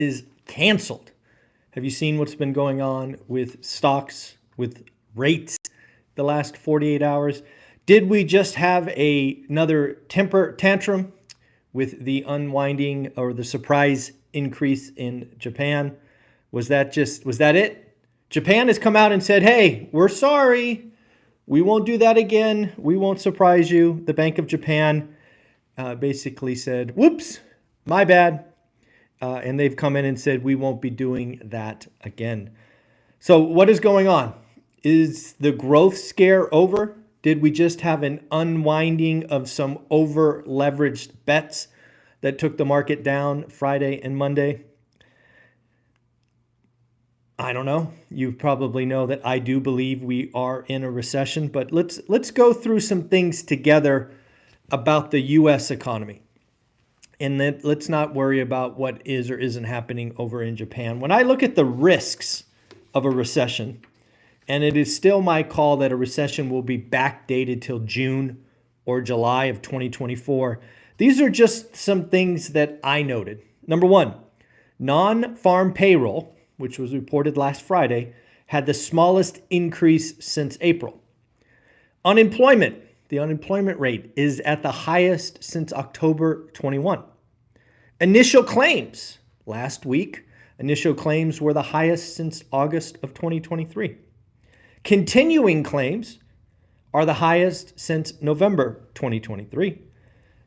is canceled. Have you seen what's been going on with stocks, with rates the last 48 hours? Did we just have another temper tantrum with the unwinding or the surprise increase in Japan? Was that it? Japan has come out and said, hey, we're sorry. We won't do that again. We won't surprise you. The Bank of Japan basically said, whoops, my bad. And they've come in and said, we won't be doing that again. So what is going on? Is the growth scare over? Did we just have an unwinding of some over-leveraged bets that took the market down Friday and Monday? I don't know. You probably know that I do believe we are in a recession, but let's go through some things together about the U.S. economy. And then let's not worry about what is or isn't happening over in Japan. When I look at the risks of a recession, and it is still my call that a recession will be backdated till June or July of 2024, these are just some things that I noted. Number one, non-farm payroll, which was reported last Friday, had the smallest increase since April. Unemployment, the unemployment rate is at the highest since October 21. Initial claims, last week, initial claims were the highest since August of 2023. Continuing claims are the highest since November 2023.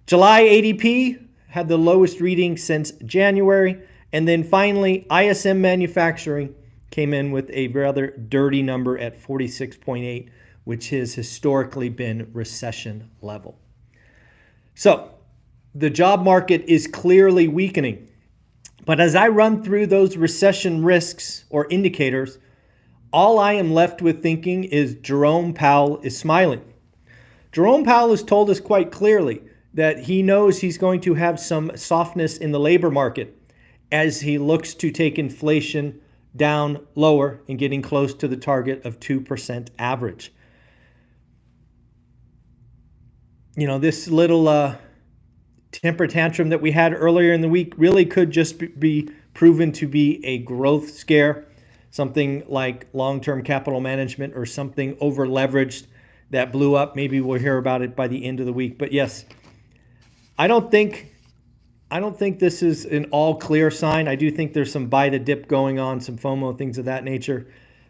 July ADP had the lowest reading since January. And then finally, ISM manufacturing came in with a rather dirty number at 46.8, which has historically been recession level. So the job market is clearly weakening. But as I run through those recession risks or indicators, all I am left with thinking is Jerome Powell is smiling. Jerome Powell has told us quite clearly that he knows he's going to have some softness in the labor market as he looks to take inflation down lower and getting close to the target of 2% average. You know, this little temper tantrum that we had earlier in the week really could just be proven to be a growth scare, something like long-term capital management or something over-leveraged that blew up. Maybe we'll hear about it by the end of the week. But yes, I don't think this is an all clear sign. I do think there's some buy the dip going on, some FOMO, things of that nature.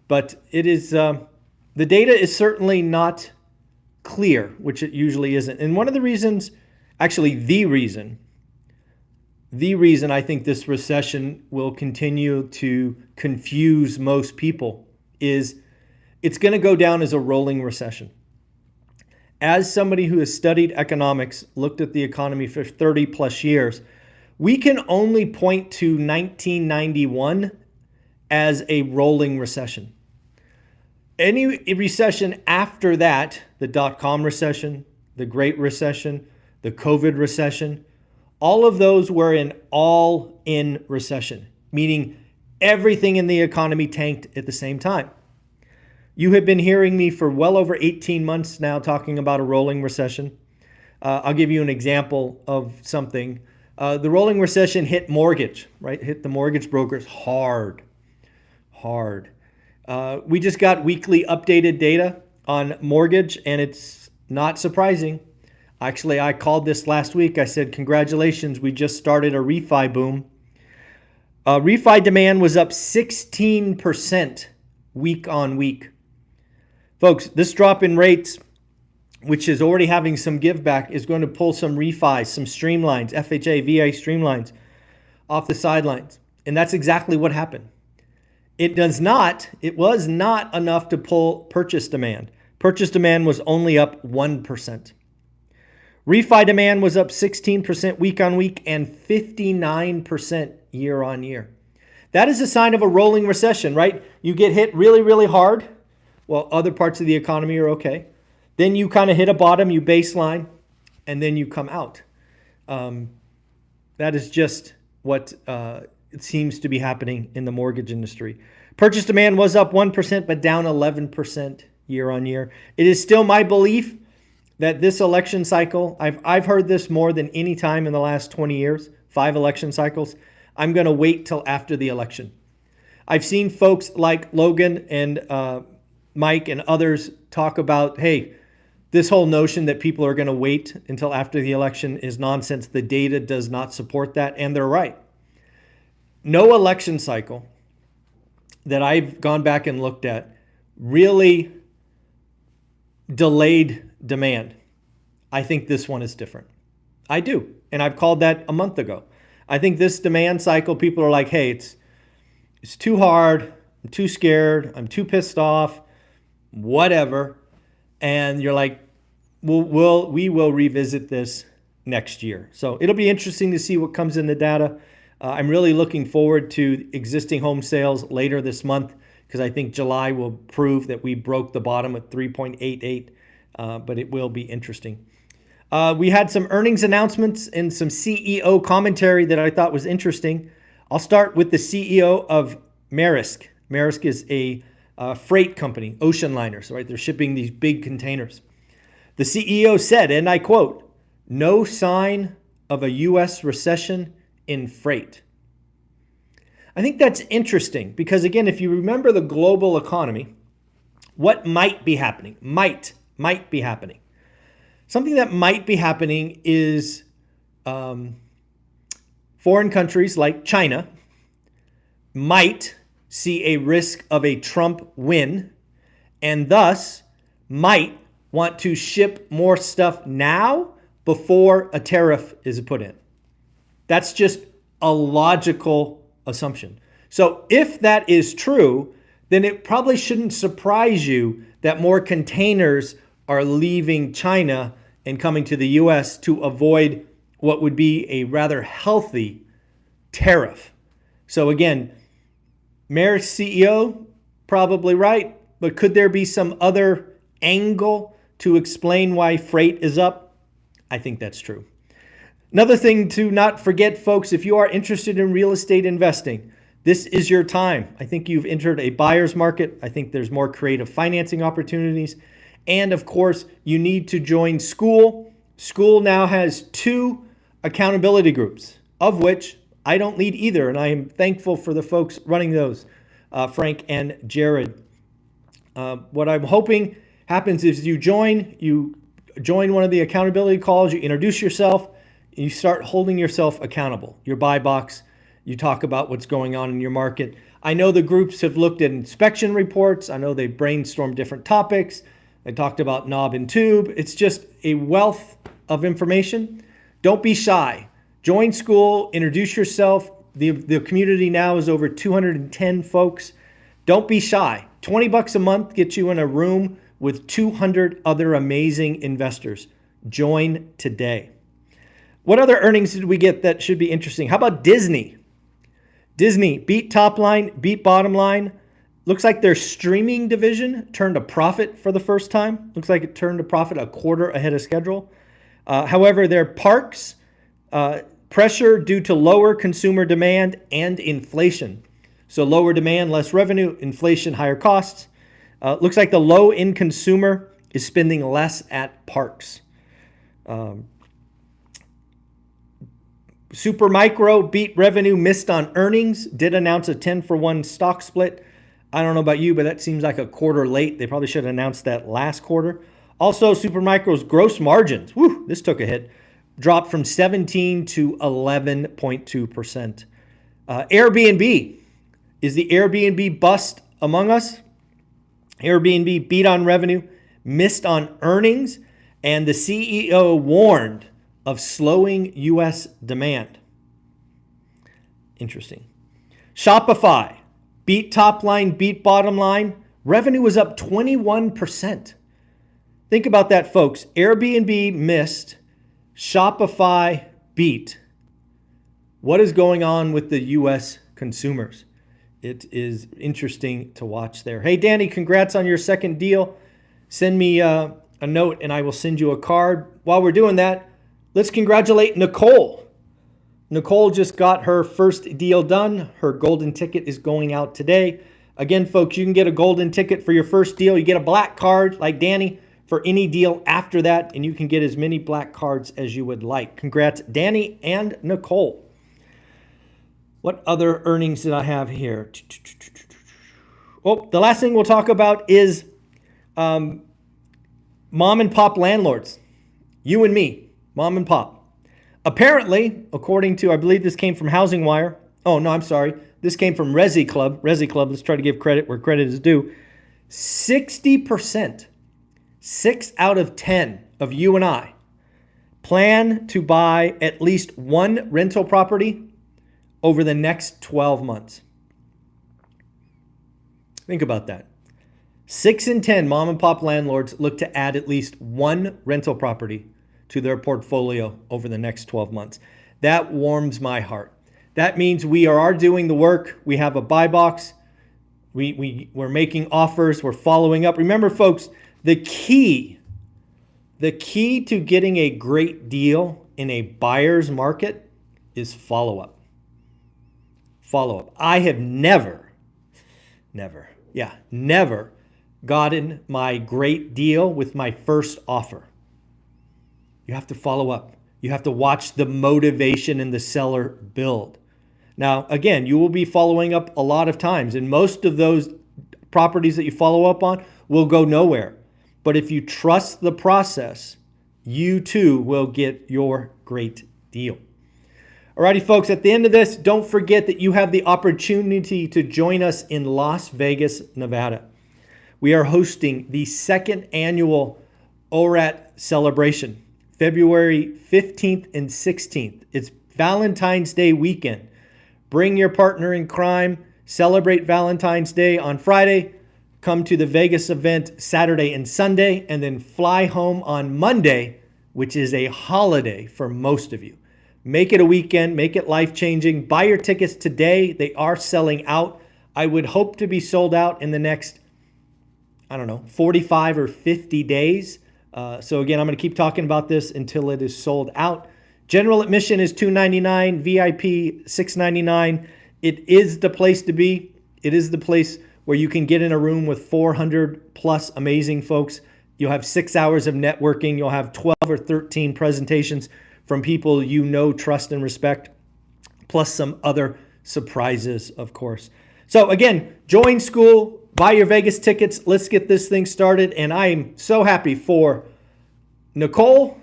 But it is the data is certainly not clear, which it usually isn't. And one of the reasons, actually the reason I think this recession will continue to confuse most people is it's going to go down as a rolling recession. As somebody who has studied economics, looked at the economy for 30 plus years, we can only point to 1991 as a rolling recession. Any recession after that, the dot-com recession, the Great Recession, the COVID recession, all of those were an all-in recession, meaning everything in the economy tanked at the same time. You have been hearing me for well over 18 months now talking about a rolling recession. I'll give you an example of something. The rolling recession hit mortgage, right? Hit the mortgage brokers hard. We just got weekly updated data on mortgage, and it's not surprising. Actually, I called this last week. I said, congratulations, we just started a refi boom. Refi demand was up 16% week on week. Folks, this drop in rates, which is already having some give back, is going to pull some refis, some streamlines, FHA, VA streamlines off the sidelines. And that's exactly what happened. It was not enough to pull purchase demand. Purchase demand was only up 1%. Refi demand was up 16% week on week and 59% year on year. That is a sign of a rolling recession, right? You get hit really, really hard while other parts of the economy are okay. Then you kind of hit a bottom, you baseline, and then you come out. That is just what it seems to be happening in the mortgage industry. Purchase demand was up 1%, but down 11% year on year. It is still my belief that this election cycle, I've heard this more than any time in the last 20 years, 5 election cycles. I'm going to wait till after the election. I've seen folks like Logan and Mike and others talk about, hey, this whole notion that people are going to wait until after the election is nonsense. The data does not support that, and they're right. No election cycle that I've gone back and looked at really delayed demand. I think this one is different. I do, and I've called that a month ago. I think this demand cycle, people are like, hey, it's too hard, I'm too scared, I'm too pissed off, whatever. And you're like, we will revisit this next year. So it'll be interesting to see what comes in the data. I'm really looking forward to existing home sales later this month because I think July will prove that we broke the bottom at 3.88, but it will be interesting. We had some earnings announcements and some CEO commentary that I thought was interesting. I'll start with the CEO of Maersk. Maersk is a freight company, ocean liners, right? They're shipping these big containers. The CEO said, and I quote, "No sign of a U.S. recession in freight." I think that's interesting because, again, if you remember the global economy, what might be happening? Might be happening. Something that might be happening is foreign countries like China might see a risk of a Trump win and thus might want to ship more stuff now before a tariff is put in. That's just a logical assumption. So if that is true, then it probably shouldn't surprise you that more containers are leaving China and coming to the U.S. to avoid what would be a rather healthy tariff. So again, Maersk CEO, probably right, but could there be some other angle to explain why freight is up? I think that's true. Another thing to not forget, folks, if you are interested in real estate investing, this is your time. I think you've entered a buyer's market. I think there's more creative financing opportunities. And of course, you need to join School. School now has 2 accountability groups, of which I don't lead either. And I am thankful for the folks running those, Frank and Jared. What I'm hoping happens is you join one of the accountability calls, you introduce yourself, and you start holding yourself accountable. Your buy box, you talk about what's going on in your market. I know the groups have looked at inspection reports. I know they brainstormed different topics. They talked about knob and tube. It's just a wealth of information. Don't be shy. Join School, introduce yourself. The community now is over 210 folks. Don't be shy. $20 a month gets you in a room with 200 other amazing investors. Join today. What other earnings did we get that should be interesting? How about Disney? Disney beat top line, beat bottom line. Looks like their streaming division turned a profit for the first time. Looks like it turned a profit a quarter ahead of schedule. However, their parks, pressure due to lower consumer demand and inflation. So lower demand, less revenue, inflation, higher costs. Looks like the low-end consumer is spending less at parks. Supermicro beat revenue, missed on earnings, did announce a 10-for-1 stock split. I don't know about you, but that seems like a quarter late. They probably should have announced that last quarter. Also, Supermicro's gross margins, this took a hit, dropped from 17 to 11.2%. Airbnb, is the Airbnb bust among us? Airbnb beat on revenue, missed on earnings, and the CEO warned of slowing U.S. demand. Interesting. Shopify beat top line, beat bottom line. Revenue was up 21%. Think about that, folks. Airbnb missed, Shopify beat. What is going on with the U.S. consumers? It is interesting to watch there. Hey, Danny, congrats on your second deal. Send me a note and I will send you a card. While we're doing that, let's congratulate Nicole. Nicole just got her first deal done. Her golden ticket is going out today. Again, folks, you can get a golden ticket for your first deal. You get a black card like Danny for any deal after that, and you can get as many black cards as you would like. Congrats, Danny and Nicole. What other earnings did I have here? Oh, the last thing we'll talk about is mom and pop landlords. You and me, mom and pop. Apparently, according to, I believe this came from Housing Wire. Oh, no, I'm sorry. This came from Resi Club. Resi Club, let's try to give credit where credit is due. 60%, 6 out of 10 of you and I plan to buy at least one rental property over the next 12 months. Think about that. 6 in 10 mom and pop landlords look to add at least one rental property to their portfolio over the next 12 months. That warms my heart. That means we are doing the work. We have a buy box. We're making offers. We're following up. Remember, folks, the key to getting a great deal in a buyer's market is follow-up. Follow-up. I have never gotten my great deal with my first offer. You have to follow up. You have to watch the motivation in the seller build. Now, again, you will be following up a lot of times, and most of those properties that you follow up on will go nowhere. But if you trust the process, you too will get your great deal. Alrighty, folks, at the end of this, don't forget that you have the opportunity to join us in Las Vegas, Nevada. We are hosting the second annual ORaaT celebration, February 15th and 16th. It's Valentine's Day weekend. Bring your partner in crime, celebrate Valentine's Day on Friday, come to the Vegas event Saturday and Sunday, and then fly home on Monday, which is a holiday for most of you. Make it a weekend, make it life-changing. Buy your tickets today. They are selling out. I would hope to be sold out in the next, 45 or 50 days. So again, I'm going to keep talking about this until it is sold out. General admission is $299, VIP $699. It is the place to be. It is the place where you can get in a room with 400 plus amazing folks. You'll have 6 hours of networking. You'll have 12 or 13 presentations from people you know, trust, and respect, plus some other surprises, of course. So again, join school, buy your Vegas tickets. Let's get this thing started. And I am so happy for Nicole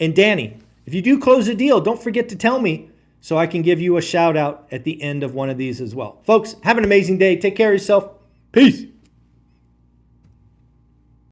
and Danny. If you do close a deal, don't forget to tell me so I can give you a shout out at the end of one of these as well. Folks, have an amazing day. Take care of yourself. Peace.